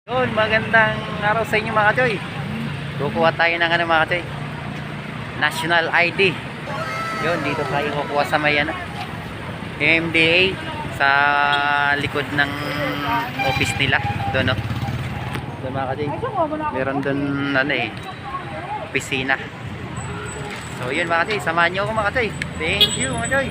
Yun, magandang araw sa inyo mga kachoy. Kukuha tayo ng mga kachoy, National ID. Yun, dito tayo kukuha sa may MMDA sa likod ng office nila. Doon no. Doon mga kachoy. Meron doon opisina. So yun mga kachoy, samahan nyo ako mga kachoy. Thank you mga kachoy.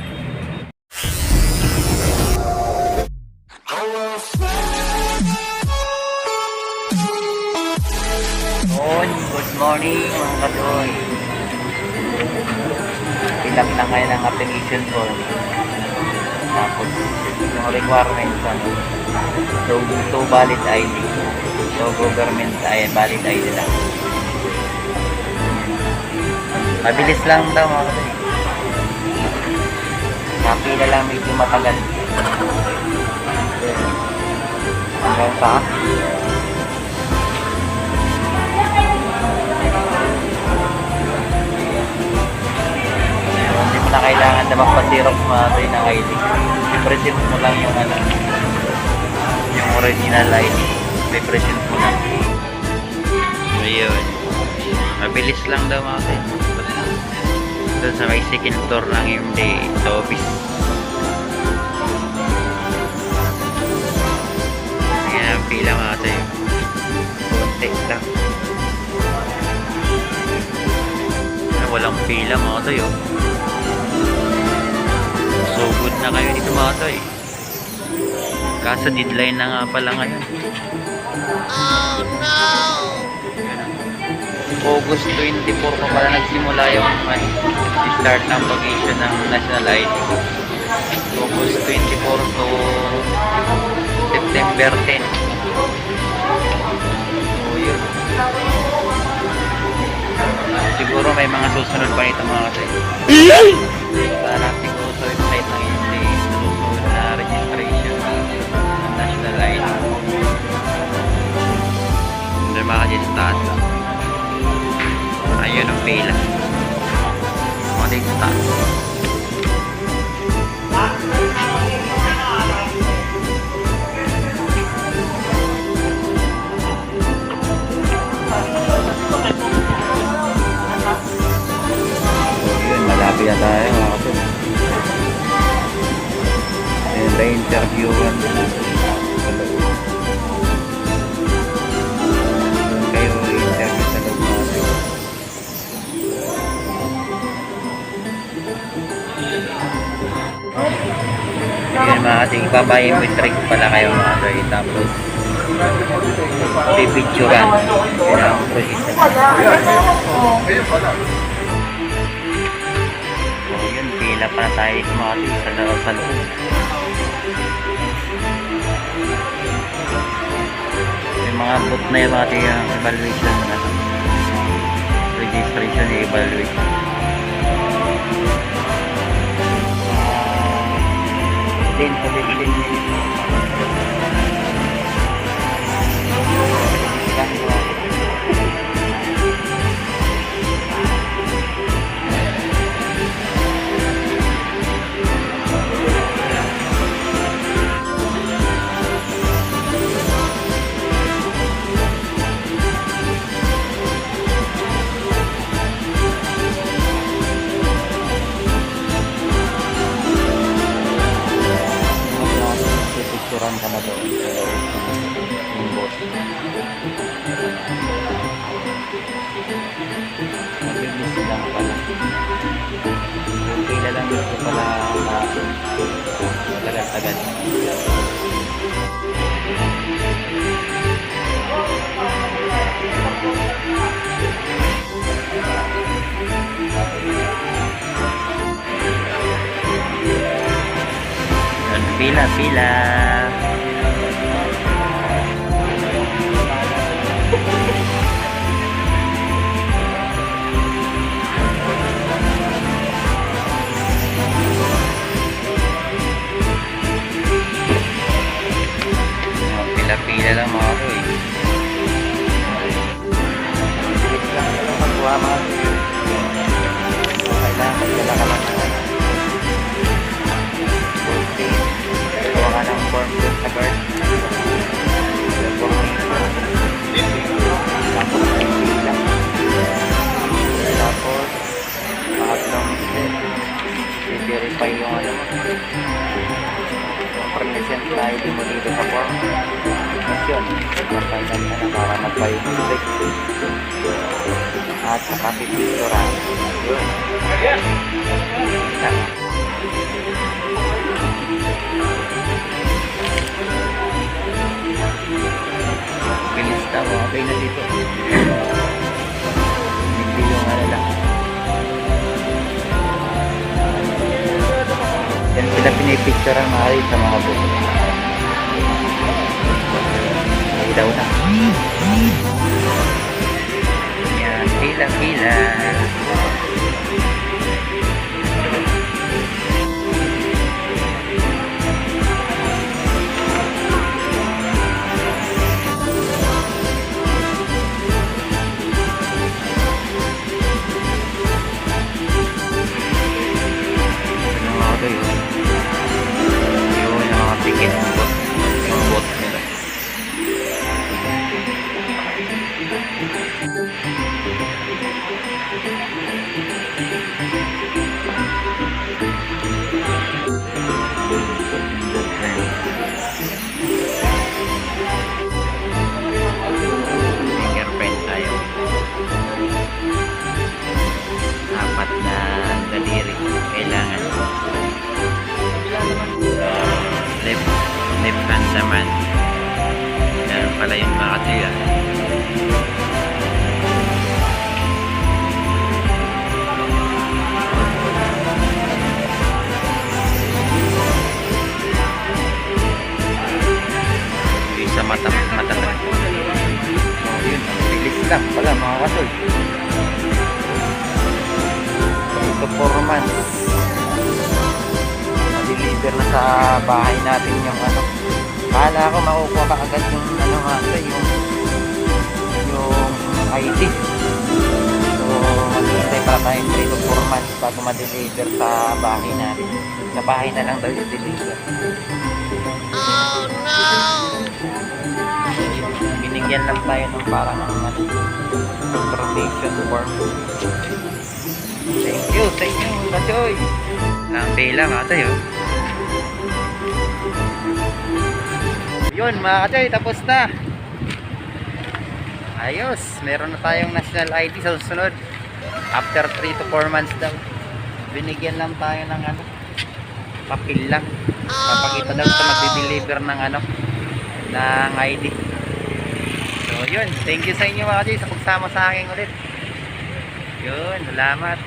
Good morning mga kachoy. Fill up na kayo ng application form. Tapos yung requirements so valid ID. So government valid ID lang. Mabilis lang daw mga kachoy. Napila lang medyo matagal. Hanggang sa na kailangan na magpa-xerox mga tayo ng ID. I-present mo lang yung yung original ID. I-present mo lang. Ayun. Mabilis lang daw mga tayo. Doon sa may second floor ng MMDA sa office. Ayan ang pila mga tayo. Konti lang. Walang pila mga tayo. So good na kayo dito mga toy. Kaso deadline na nga pala ngayon. Oh no! August 24 pa pala nagsimula yung start ng pag-issue ng National ID. August 24 to September 10. So yun. Siguro may mga susunod pa nito mga toy. Para siguro sa website ng MMDA susunod na registration ng National ID. Hindi makadistat. Ayun ang pila. Makadistat. Malapit na tayo mga kapatid. And the interview kayo interview sa loob mga kapatid. Yun mga kapatid, ipapa-inventory pala kayo mga kapatid. Tapos pipicturan. Yun ang process. Pila pa tayo mga sa loob. Yung mga booth na yung mga yung evaluation na registration yung evaluation. Din picturean ka na doon yung boss. Mabilis lang pala. Yung pila lang dito pala tagal-tagal. Pila-pila. Pila-pila lang mga kachoy. Bilis lang lang magkuha mga kachoy. Kailangan magdala ka lang ng form. Kapainan ka na para mag-biometric. At saka pipicturan. Yun. Bilis na mo. Okay na dito. Hindi yung ano lang. Yan sila pinipicturan mga rin sa mga buko. Daw na. Yan, hila-hila. Ano mga ito yun? Yung mga ticket ng bot. Yung bot nila. Fingerprint tayo. Apat na daliri kailangan. Left hand naman. Yan pala yung mga katiya. Sa mata. Oh, yun, ang bilis lang pala mga kasoy. Ito 4 months. Ma-deliver na sa bahay natin yung ano. Kala ko makukuha ka agad yung ano nga yung ID. So, maghihintay pala tayo 3 to 4 months bago ma-deliver sa bahay natin. Sa bahay na lang daw yung deliver. Oh no! Binigyan lang tayo ng parang confirmation form. Thank you, Kachoy. Lambe lang tayo. Yun mga Kachoy, tapos na. Ayos, meron na tayong national ID sa susunod. After 3 to 4 months daw. Binigyan lang tayo ng ano, papel lang. Papakita daw sa magdi-deliver ng ano, ng ID. So yun, thank you sa inyo mga Kachoy sa pagsama sa akin ulit. Yun, salamat.